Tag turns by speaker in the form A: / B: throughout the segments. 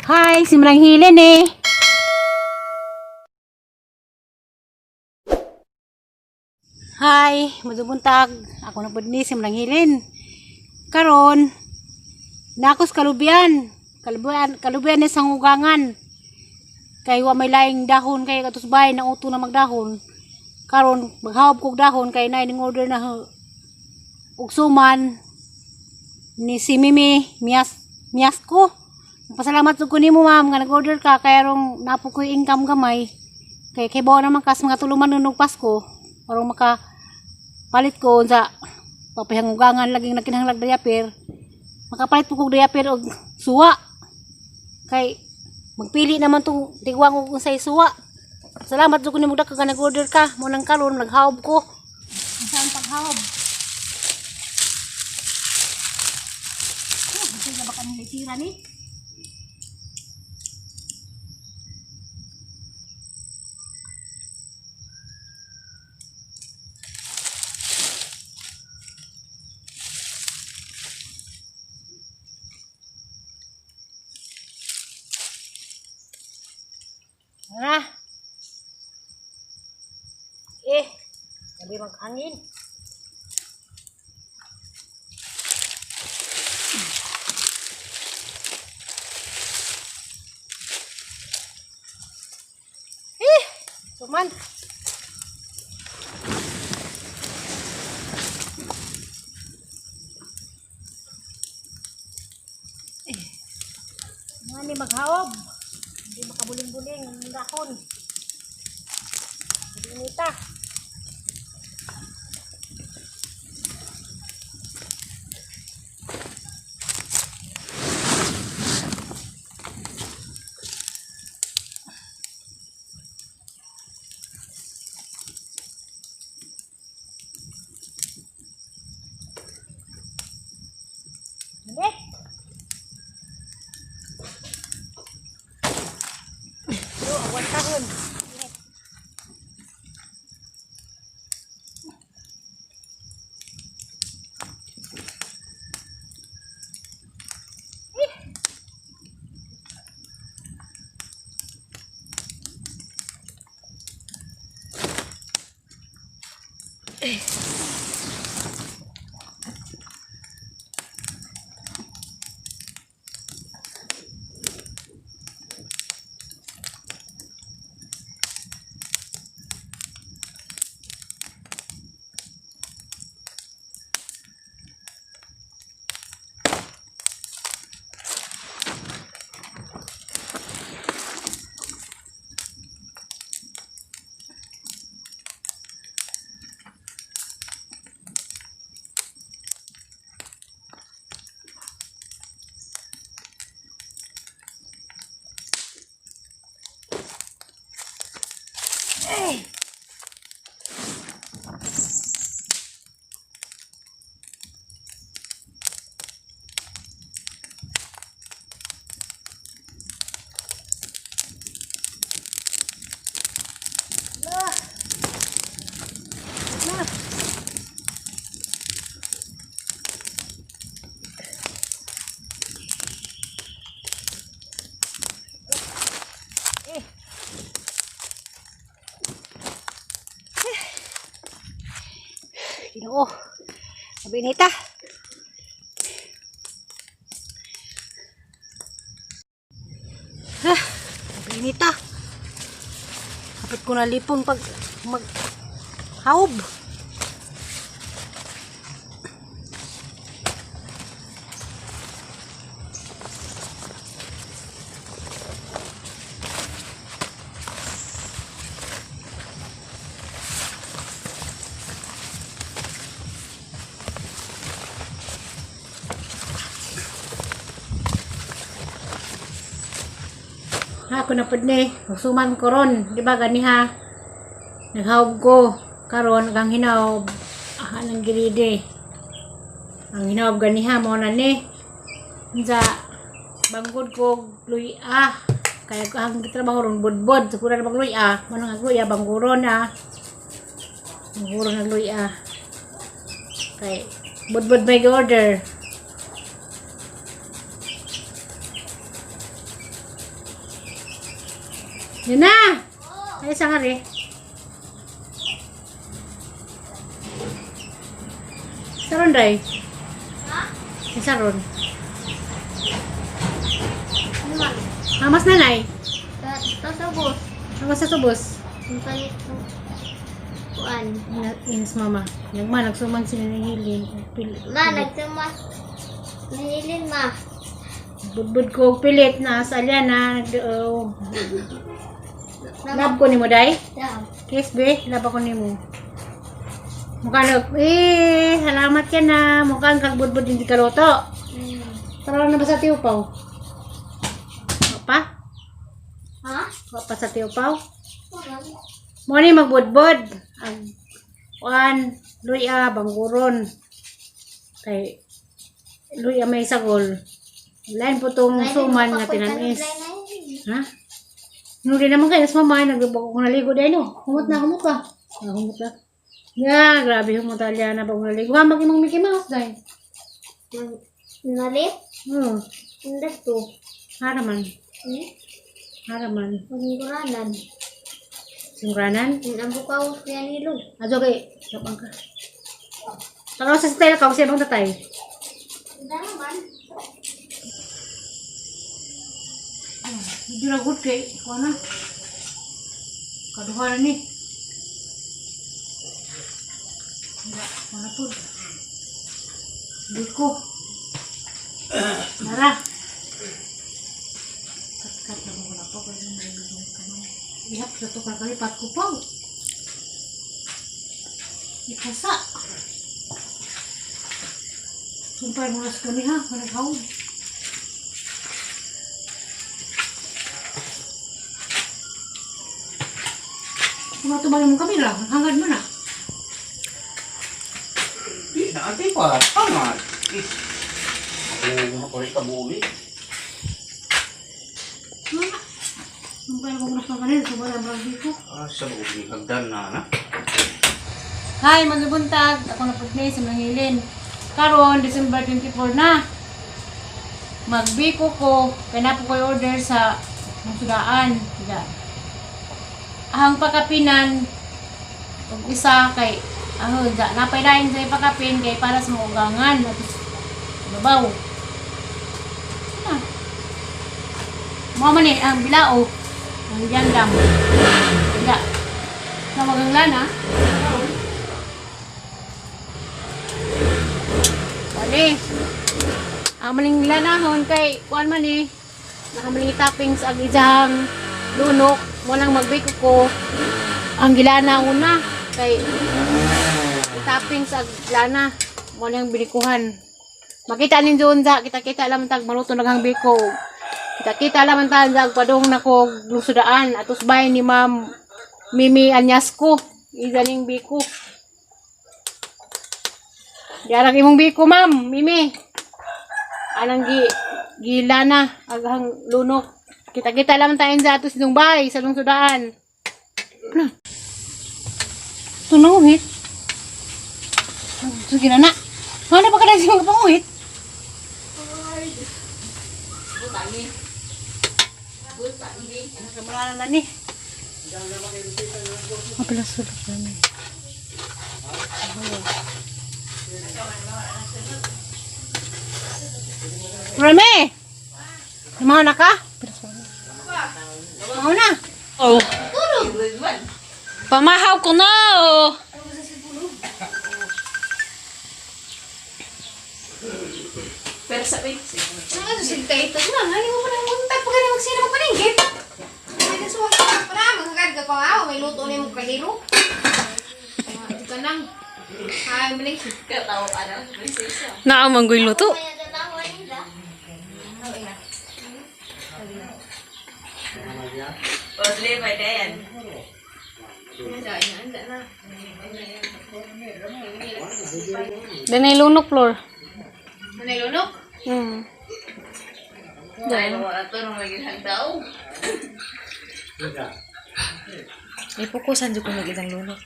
A: Hi, simrang hilin eh. Hi, madubuntag. Ako na pud ni simrang hilin. Karon, nakos kalubian. Kalubian ni sangugangan. Kay wa may laing dahon kay katus bay nang uto na magdahon. Karon maghawab kog dahon kay nay ning order na ug suman ni si Mimi Mias ko. Pasalamat jud ko nimo ma'am nga nag-order ka kay arong napo ko income gamay. Kay bawa naman kas mga tuluman nunog Pasko. Arong maka palit ko sa papahangugangan laging nakinahanglag diaper. Makapalit po kog diaper og suwa. Kay magpili naman tong tigwang og unsay suwa. Salamat jud ko nimo dak ka nag-order ka. Mo nang karon naghawb ko. Unsa ang paghawb? Kasi na baka nila tira ni. Nah. Hindi maghangin. Cuman. Ini maghawab. Hindi makabuling-buling ang dahon. Hindi nita. Hindi. Awan tahun. Ginoo. Sabi nita. Sabi nita. Kapit ko na lipong pag maghawb. Ako na pud ni suman ko ron, di ba ganiha? Naghawb ko karon kang hinawb nang giride. Ang hinawb ganiha mo na ni. Sa banggod ko luya. Kaya ko ang trabaho ron budbod, siguro na magluya, mo nang agluya bangguron na. Bangguron nagluya. Kay budbod may order. Yun na! Ay, isa nga rin. Saron, Day.
B: Ha?
A: Saron.
B: Ano man?
A: Hamas na, Nay.
B: Tatapos.
A: Hamas sa tubos.
B: Yung palit ng kuan.
A: Inis mama. Nagma, nagsumang sila ng hilin.
B: Ma, nagsumas. Nahilin, ma.
A: Budbud ko pilit na sa alyan na. Lab ko ni mo, Day.
B: Dab.
A: Kiss, be. Lab ako ni mo. Mukha salamat ka na. Mukhang kagbudbud hindi kaluto. Tara na ba sa tiupaw? Pa?
B: Ha?
A: Pa sa tiupaw?
B: Wala.
A: Mo ni magbudbud. Luya, bangguron. Kay luya may sagol. Lain po tong suman nga tinamis. Ha? Nuri naman kayo, nas mamay, nagbabag ko naligo dahil no. Humot na. Humot na. Ya, grabe humot alya na bag naligo. Ha, mag-imang Mickey Mouse dahil.
B: Nalit? Indas to.
A: Haraman. Haraman.
B: Pagingkuranan.
A: Singkranan.
B: Ang bukaw kaya nilo.
A: Adyo kay, sabang ka. Pagaw sa style ka, kasi bang tatay.
B: Hindi naman.
A: Hindi na good kay, ikaw na. Kaduha na ni. Wala, wala po. Hindi ko. Nara. Kat-kat na mo na po. Kasi nalilong ka man. Ihap sa ito kakalipat ko po. Ikasa. Sumpay mo nas kami ha. Managhaw. Tumatubali mo kami lang. Hangad mo na.
C: Di na, ate pa. Tama. Ako makulit ka buli.
A: Mama. Sumpay mo nas kanina. Subala ang bagay ko.
C: Sa loob ni hagdan na.
A: Hi, magbuntag. Ako na pag-play sa Manghilin. Karon, December 24 na. Magbiko ko. Kaya na po ko order sa sudaan. Ahang pakapinan. Pag isa kay napay lain sa ipakapin kay para sa maugangan. At babaw. Ano? Mga man ang bilao. Ang dyan lang. Bila. Sa magang lana. Wali. Ang maling lanahon kay kuan man nakamaling toppings ang isang lunok. Munang magbiko ko ang gilana una kay topping sa gilana mo nang binikuhan. Makita nin doon sa kita lamang tag maluto nagang biko. Kita lamang tag padung nako lusudaan atos bay ni Ma'am Mimi Anyasco igaling biko. Diarang imong biko Ma'am Mimi. Anang gilana agang lunok. Kita lang tayo sa atos ng bahay, sa lungsudaan. Tunuhit. Sige na na. Ano pa ka na siya magpanguhit? Ano ka marana na ni? Mapila sulok na ni. Rame! Lumaw na ka? Mau na. Oh. Pamahaw ko na. Oh.
B: Pero sabi, sige ito na. Ano mo na muntag pag ganun magsino magpaningit? May nasuwag ka pa na. Magkakarga ka nga. May luto na yung kaliro. Ito ka nang. Ay, maling. Kataw, ano?
D: Naamanggoy luto.
B: Odle ba yan?
D: Danay lunok, Flor.
B: Manay lunok?
D: Dahil
B: wala ito nung magiging daw.
D: ipukusan dyan ko nag-idang lunok.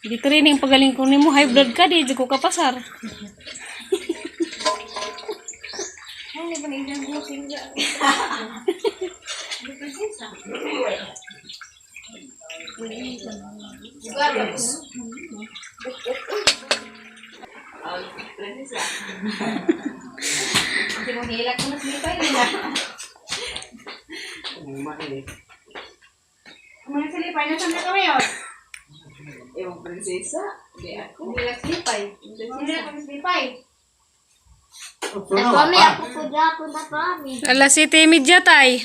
D: Di training pagaling ko ni mo, high blood ka, di ko kapasar.
B: Ano ba na isang buting ka? Hindi mo hilak ko na silipay nila.
A: Mga silipay na saan na kami yun?
B: Ewan prinsesa. Hindi ako. Hilak silipay.
A: Hindi na kami silipay.
B: Kami ako po dapon na kami.
D: Alas 7:30 tay.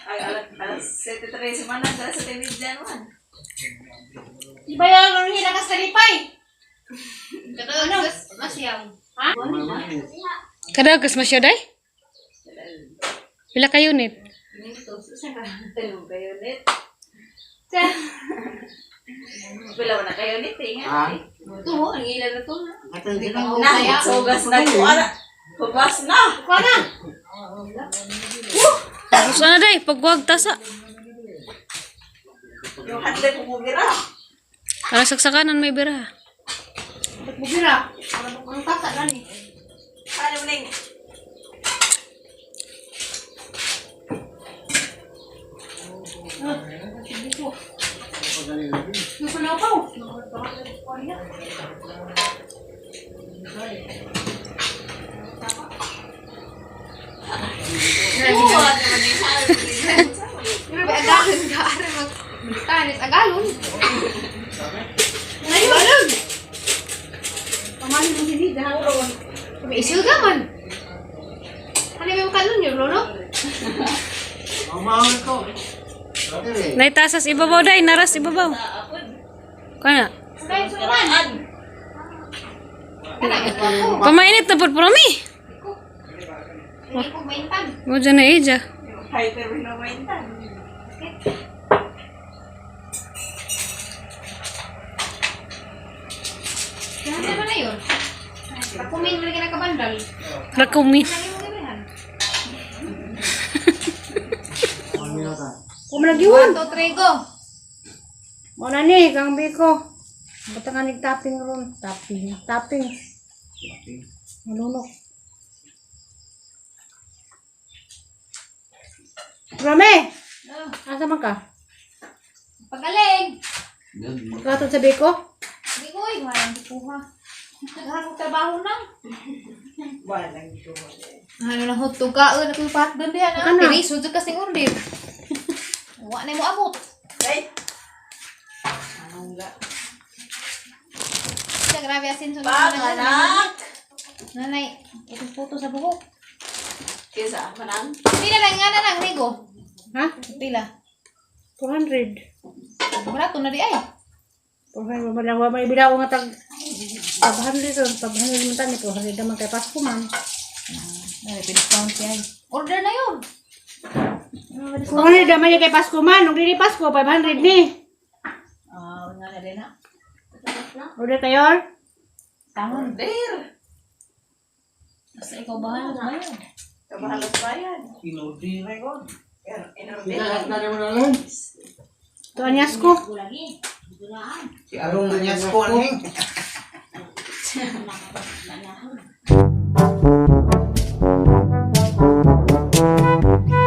E: Ay, alas 7:13 mana, alas 7:30 naman.
A: Di ba yung nung hilak ka silipay?
B: Katulad masyaw.
A: Ha?
D: Kadagas masya day? Pila ka unit?
E: Ito, saan ka? Talong kayo net. Pila mo na kayo net,
C: Ah.
B: Ito, ang ilan na ito.
E: Na, sugas na ko. Hugas na.
A: Kuha na.
D: Gusto na day, pagwag tasa.
E: Yung hadlay ko bumira.
D: Para saksakanan may bira.
A: Ba't bubira? Ang tasa lang eh.
E: Ano mo ning?
A: Napalapaw.
B: Pero ba agalon ka? Ara magtanis agalon.
A: Ngayon. Pamanin mo sini. Dahon.
B: May isil ka man. Ano yung kalon yun, Lolo?
C: Umahon ko.
D: Naitasas ibabaw day, naras ibabaw. Kana.
A: Kaya suman.
D: Pamainit na pud promi.
B: Hindi ko maintan.
D: Mo dyan na ija.
E: Hyper winomaintan.
B: Kaya naman na yun. Pakumin mo lagi na kabandal.
D: Rakumi.
B: Ano yung gabihan?
A: Kung malagiwan.
B: 1, 2, 3, go!
A: Muna ni, kang biko. Ba't nga nag-tapping ron? Tapping. Malunok. Rame! Asa man ka?
B: Pagaling!
A: Katod sa biko?
B: Hindi ko eh, walang kukuha. Naghanap trabaho na.
E: Walang ito.
B: Ano na hotdog ka? Ano ko yung patgon diyan?
A: Ano?
B: Piriso dyan kasing order. Huwag na mo abot.
E: Ay! Anong ga?
B: Siya, grabe asin sa
E: Panganak!
B: Nanay, itong puto sa buhok.
E: Kisa, manang?
B: Pila lang nga na lang, Rigo.
A: Ha?
B: Pila.
A: 400.
B: Barato na di ay.
A: 400. Mabalang may bilaw nga tag 500 ron. 500 man tani. 400 naman kay Pasko man.
B: Ay, discount yan. Order na yun.
A: 400 naman yung kay Pasko man. Nung dili Pasko, 500 ni.
E: Nga na rin na.
A: Order kayo?
B: Tangon.
E: There!
B: Basta ikaw bahala ba yun?
E: Kabahalas bayan.
C: Inudi na ko.
E: Inorder.
C: Lahat na naman alam.
A: Ito anyas ko.
C: Si Arong Nanyas ko aning.